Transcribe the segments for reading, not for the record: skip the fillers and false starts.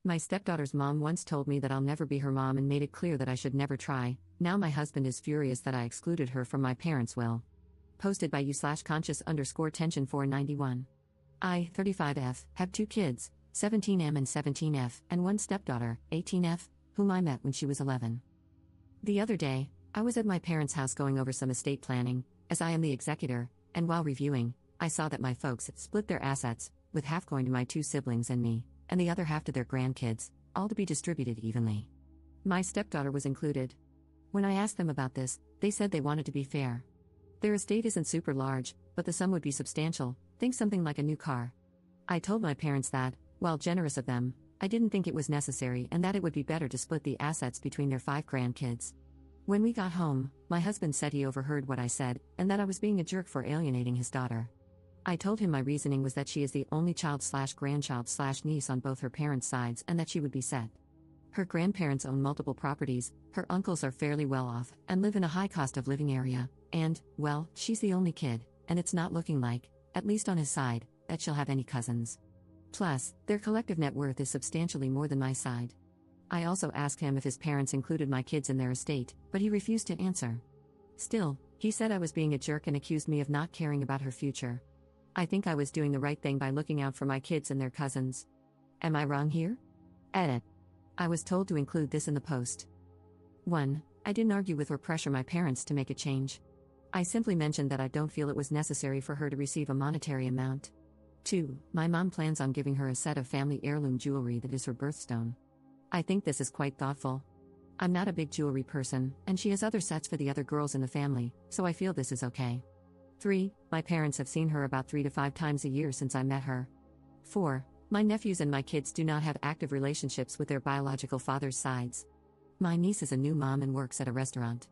My stepdaughter's mom once told me that I'll never be her mom and made it clear that I should never try. Now my husband is furious that I excluded her from my parents' will. Posted by you/conscious_tension 491. I, 35F, have 2 kids, 17M and 17F, and one stepdaughter, 18F, whom I met when she was 11. The other day, I was at my parents' house going over some estate planning, as I am the executor, and while reviewing, I saw that my folks had split their assets, with half going to my 2 siblings and me, and the other half to their grandkids, all to be distributed evenly. My stepdaughter was included. When I asked them about this, they said they wanted to be fair. Their estate isn't super large, but the sum would be substantial, think something like a new car. I told my parents that, while generous of them, I didn't think it was necessary and that it would be better to split the assets between their 5 grandkids. When we got home, my husband said he overheard what I said, and that I was being a jerk for alienating his daughter. I told him my reasoning was that she is the only child/grandchild/niece on both her parents' sides and that she would be set. Her grandparents own multiple properties, her uncles are fairly well off and live in a high cost of living area, and, well, she's the only kid, and it's not looking like, at least on his side, that she'll have any cousins. Plus, their collective net worth is substantially more than my side. I also asked him if his parents included my kids in their estate, but he refused to answer. Still, he said I was being a jerk and accused me of not caring about her future. I think I was doing the right thing by looking out for my kids and their cousins. Am I wrong here? Edit. I was told to include this in the post. 1. I didn't argue with or pressure my parents to make a change. I simply mentioned that I don't feel it was necessary for her to receive a monetary amount. 2. My mom plans on giving her a set of family heirloom jewelry that is her birthstone. I think this is quite thoughtful. I'm not a big jewelry person, and she has other sets for the other girls in the family, so I feel this is okay. 3. My parents have seen her about 3 to 5 times a year since I met her. 4. My nephews and my kids do not have active relationships with their biological father's sides. My niece is a new mom and works at a restaurant.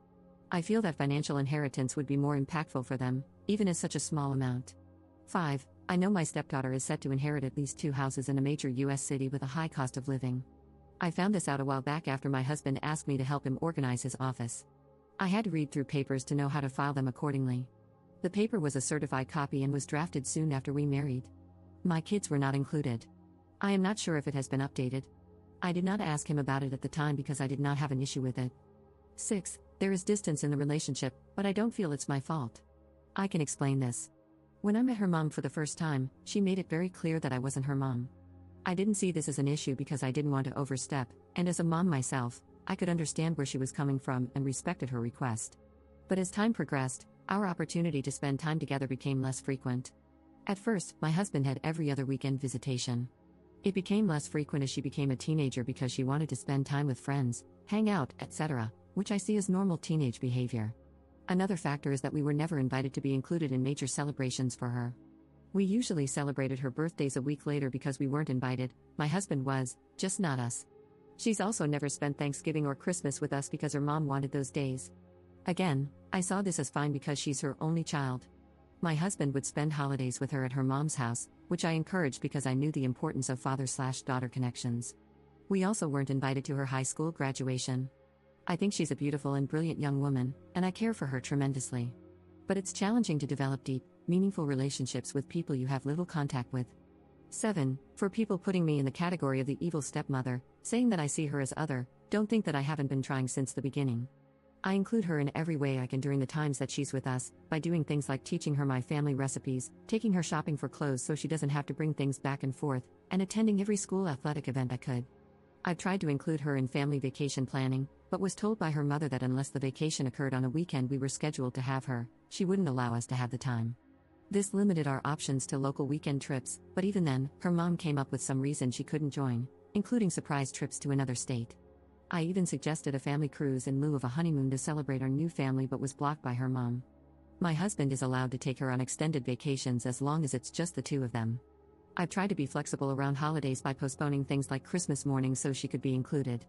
I feel that financial inheritance would be more impactful for them, even as such a small amount. 5. I know my stepdaughter is set to inherit at least 2 houses in a major U.S. city with a high cost of living. I found this out a while back after my husband asked me to help him organize his office. I had to read through papers to know how to file them accordingly. The paper was a certified copy and was drafted soon after we married. My kids were not included. I am not sure if it has been updated. I did not ask him about it at the time because I did not have an issue with it. 6. There is distance in the relationship, but I don't feel it's my fault. I can explain this. When I met her mom for the first time, she made it very clear that I wasn't her mom. I didn't see this as an issue because I didn't want to overstep, and as a mom myself, I could understand where she was coming from and respected her request. But as time progressed, our opportunity to spend time together became less frequent. At first, my husband had every other weekend visitation. It became less frequent as she became a teenager because she wanted to spend time with friends, hang out, etc., which I see as normal teenage behavior. Another factor is that we were never invited to be included in major celebrations for her. We usually celebrated her birthdays a week later because we weren't invited. My husband was, just not us. She's also never spent Thanksgiving or Christmas with us because her mom wanted those days. Again, I saw this as fine because she's her only child. My husband would spend holidays with her at her mom's house, which I encouraged because I knew the importance of father/daughter connections. We also weren't invited to her high school graduation. I think she's a beautiful and brilliant young woman, and I care for her tremendously. But it's challenging to develop deep, meaningful relationships with people you have little contact with. 7. For people putting me in the category of the evil stepmother, saying that I see her as other, don't think that I haven't been trying since the beginning. I include her in every way I can during the times that she's with us, by doing things like teaching her my family recipes, taking her shopping for clothes so she doesn't have to bring things back and forth, and attending every school athletic event I could. I've tried to include her in family vacation planning, but was told by her mother that unless the vacation occurred on a weekend we were scheduled to have her, she wouldn't allow us to have the time. This limited our options to local weekend trips, but even then, her mom came up with some reason she couldn't join, including surprise trips to another state. I even suggested a family cruise in lieu of a honeymoon to celebrate our new family but was blocked by her mom. My husband is allowed to take her on extended vacations as long as it's just the 2 of them. I've tried to be flexible around holidays by postponing things like Christmas morning so she could be included.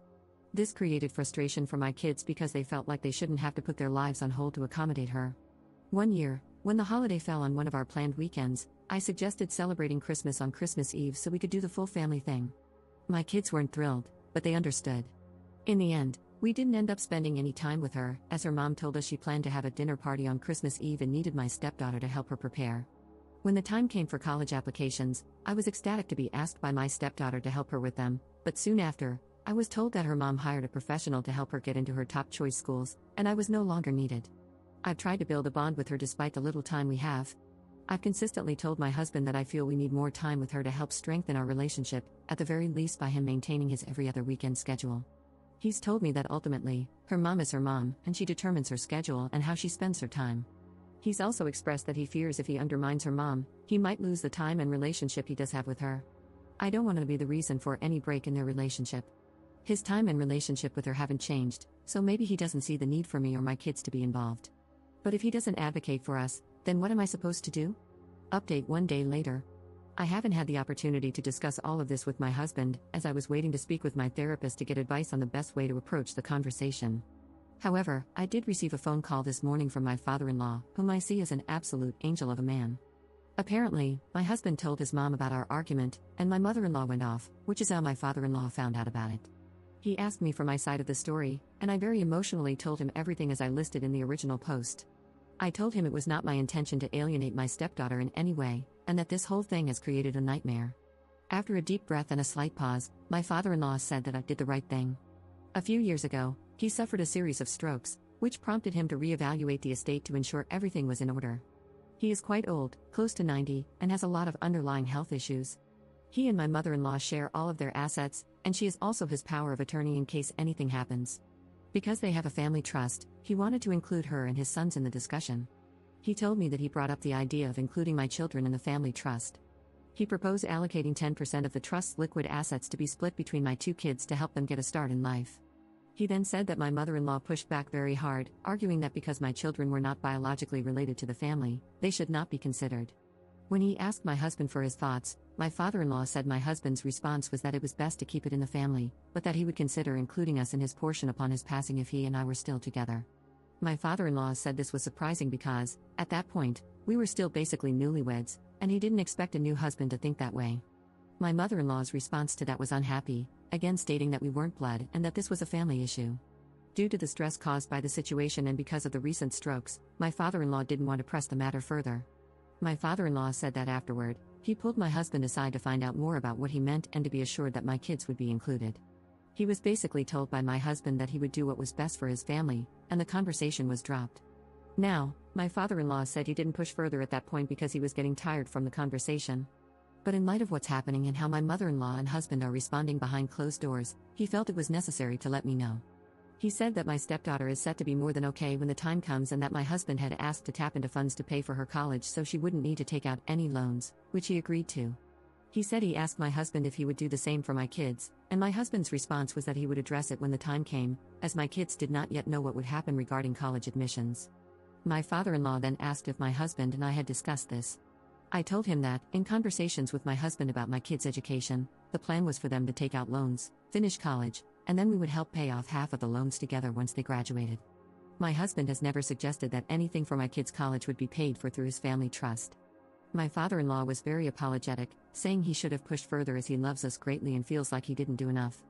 This created frustration for my kids because they felt like they shouldn't have to put their lives on hold to accommodate her. One year, when the holiday fell on one of our planned weekends, I suggested celebrating Christmas on Christmas Eve so we could do the full family thing. My kids weren't thrilled, but they understood. In the end, we didn't end up spending any time with her, as her mom told us she planned to have a dinner party on Christmas Eve and needed my stepdaughter to help her prepare. When the time came for college applications, I was ecstatic to be asked by my stepdaughter to help her with them, But soon after, I was told that her mom hired a professional to help her get into her top choice schools, and I was no longer needed. I've tried to build a bond with her despite the little time we have. I've consistently told my husband that I feel we need more time with her to help strengthen our relationship, at the very least by him maintaining his every other weekend schedule. He's told me that ultimately, her mom is her mom, and she determines her schedule and how she spends her time. He's also expressed that he fears if he undermines her mom, he might lose the time and relationship he does have with her. I don't want to be the reason for any break in their relationship. His time and relationship with her haven't changed, so maybe he doesn't see the need for me or my kids to be involved. But if he doesn't advocate for us, then what am I supposed to do? Update 1 day later. I haven't had the opportunity to discuss all of this with my husband, as I was waiting to speak with my therapist to get advice on the best way to approach the conversation. However, I did receive a phone call this morning from my father-in-law, whom I see as an absolute angel of a man. Apparently, my husband told his mom about our argument, and my mother-in-law went off, which is how my father-in-law found out about it. He asked me for my side of the story, and I very emotionally told him everything as I listed in the original post. I told him it was not my intention to alienate my stepdaughter in any way, and that this whole thing has created a nightmare. After a deep breath and a slight pause, my father-in-law said that I did the right thing. A few years ago, he suffered a series of strokes, which prompted him to reevaluate the estate to ensure everything was in order. He is quite old, close to 90, and has a lot of underlying health issues. He and my mother-in-law share all of their assets, and she is also his power of attorney in case anything happens. Because they have a family trust, he wanted to include her and his sons in the discussion. He told me that he brought up the idea of including my children in the family trust. He proposed allocating 10% of the trust's liquid assets to be split between my 2 kids to help them get a start in life. He then said that my mother-in-law pushed back very hard, arguing that because my children were not biologically related to the family, they should not be considered. When he asked my husband for his thoughts, my father-in-law said my husband's response was that it was best to keep it in the family, but that he would consider including us in his portion upon his passing if he and I were still together. My father-in-law said this was surprising because, at that point, we were still basically newlyweds, and he didn't expect a new husband to think that way. My mother-in-law's response to that was unhappy, again stating that we weren't blood and that this was a family issue. Due to the stress caused by the situation and because of the recent strokes, my father-in-law didn't want to press the matter further. My father-in-law said that afterward, he pulled my husband aside to find out more about what he meant and to be assured that my kids would be included. He was basically told by my husband that he would do what was best for his family, and the conversation was dropped. Now, my father-in-law said he didn't push further at that point because he was getting tired from the conversation. But in light of what's happening and how my mother-in-law and husband are responding behind closed doors, he felt it was necessary to let me know. He said that my stepdaughter is set to be more than okay when the time comes and that my husband had asked to tap into funds to pay for her college so she wouldn't need to take out any loans, which he agreed to. He said he asked my husband if he would do the same for my kids, and my husband's response was that he would address it when the time came, as my kids did not yet know what would happen regarding college admissions. My father-in-law then asked if my husband and I had discussed this. I told him that, in conversations with my husband about my kids' education, the plan was for them to take out loans, finish college, and then we would help pay off half of the loans together once they graduated. My husband has never suggested that anything for my kids' college would be paid for through his family trust. My father-in-law was very apologetic, saying he should have pushed further as he loves us greatly and feels like he didn't do enough.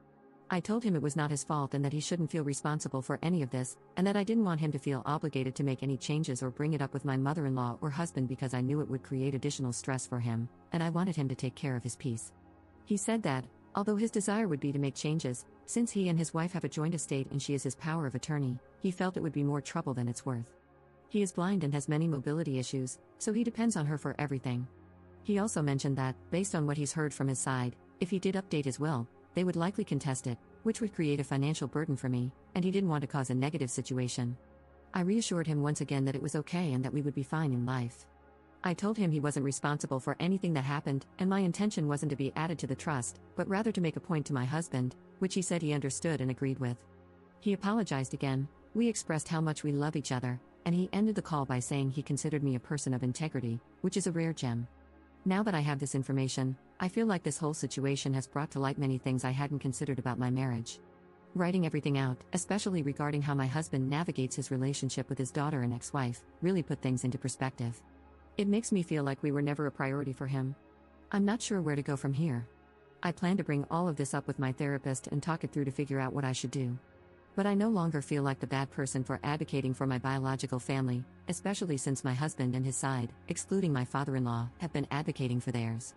I told him it was not his fault and that he shouldn't feel responsible for any of this, and that I didn't want him to feel obligated to make any changes or bring it up with my mother-in-law or husband because I knew it would create additional stress for him, and I wanted him to take care of his peace. He said that, although his desire would be to make changes, since he and his wife have a joint estate and she is his power of attorney, he felt it would be more trouble than it's worth. He is blind and has many mobility issues, so he depends on her for everything. He also mentioned that, based on what he's heard from his side, if he did update his will, they would likely contest it, which would create a financial burden for me, and he didn't want to cause a negative situation. I reassured him once again that it was okay and that we would be fine in life. I told him he wasn't responsible for anything that happened, and my intention wasn't to be added to the trust, but rather to make a point to my husband, which he said he understood and agreed with. He apologized again, we expressed how much we love each other, and he ended the call by saying he considered me a person of integrity, which is a rare gem. Now that I have this information, I feel like this whole situation has brought to light many things I hadn't considered about my marriage. Writing everything out, especially regarding how my husband navigates his relationship with his daughter and ex-wife, really put things into perspective. It makes me feel like we were never a priority for him. I'm not sure where to go from here. I plan to bring all of this up with my therapist and talk it through to figure out what I should do. But I no longer feel like the bad person for advocating for my biological family, especially since my husband and his side, excluding my father-in-law, have been advocating for theirs.